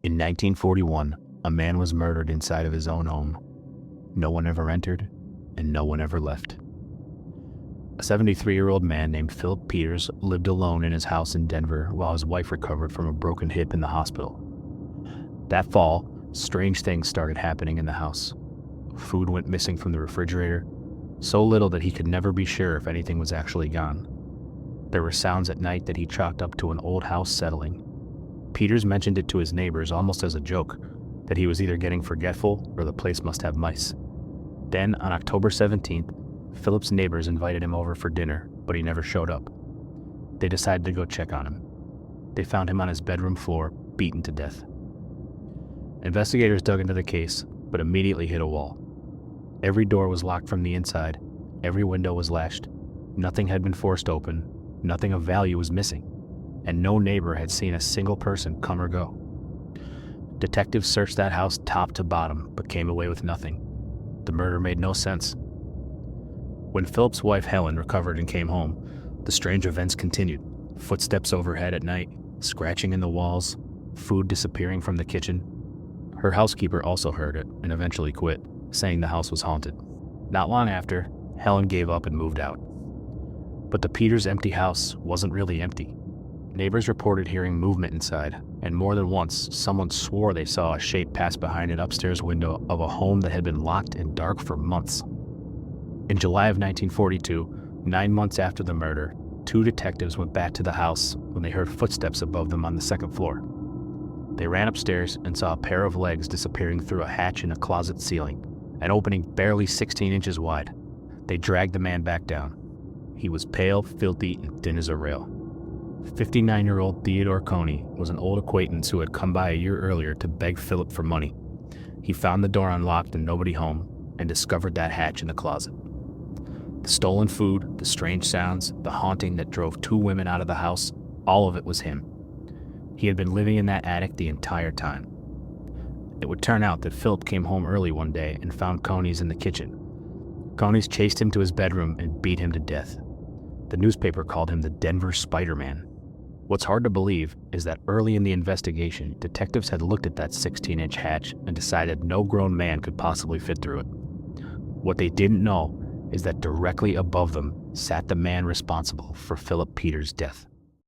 In 1941, a man was murdered inside of his own home. No one ever entered, and no one ever left. A 73-year-old man named Philip Peters lived alone in his house in Denver while his wife recovered from a broken hip in the hospital. That fall, strange things started happening in the house. Food went missing from the refrigerator, so little that he could never be sure if anything was actually gone. There were sounds at night that he chalked up to an old house settling. Peters mentioned it to his neighbors almost as a joke, that he was either getting forgetful or the place must have mice. Then, on October 17th, Philip's neighbors invited him over for dinner, but he never showed up. They decided to go check on him. They found him on his bedroom floor, beaten to death. Investigators dug into the case, but immediately hit a wall. Every door was locked from the inside, every window was latched, nothing had been forced open, nothing of value was missing, and no neighbor had seen a single person come or go. Detectives searched that house top to bottom, but came away with nothing. The murder made no sense. When Philip's wife Helen recovered and came home, the strange events continued. Footsteps overhead at night, scratching in the walls, food disappearing from the kitchen. Her housekeeper also heard it and eventually quit, saying the house was haunted. Not long after, Helen gave up and moved out. But the Peters' empty house wasn't really empty. Neighbors reported hearing movement inside, and more than once, someone swore they saw a shape pass behind an upstairs window of a home that had been locked and dark for months. In July of 1942, 9 months after the murder, 2 detectives went back to the house when they heard footsteps above them on the second floor. They ran upstairs and saw a pair of legs disappearing through a hatch in a closet ceiling, an opening barely 16 inches wide. They dragged the man back down. He was pale, filthy, and thin as a rail. 59-year-old Theodore Coneys was an old acquaintance who had come by a year earlier to beg Philip for money. He found the door unlocked and nobody home, and discovered that hatch in the closet. The stolen food, the strange sounds, the haunting that drove 2 women out of the house, all of it was him. He had been living in that attic the entire time. It would turn out that Philip came home early one day and found Coneys in the kitchen. Coneys chased him to his bedroom and beat him to death. The newspaper called him the Denver Spider-Man. What's hard to believe is that early in the investigation, detectives had looked at that 16-inch hatch and decided no grown man could possibly fit through it. What they didn't know is that directly above them sat the man responsible for Philip Peters' death.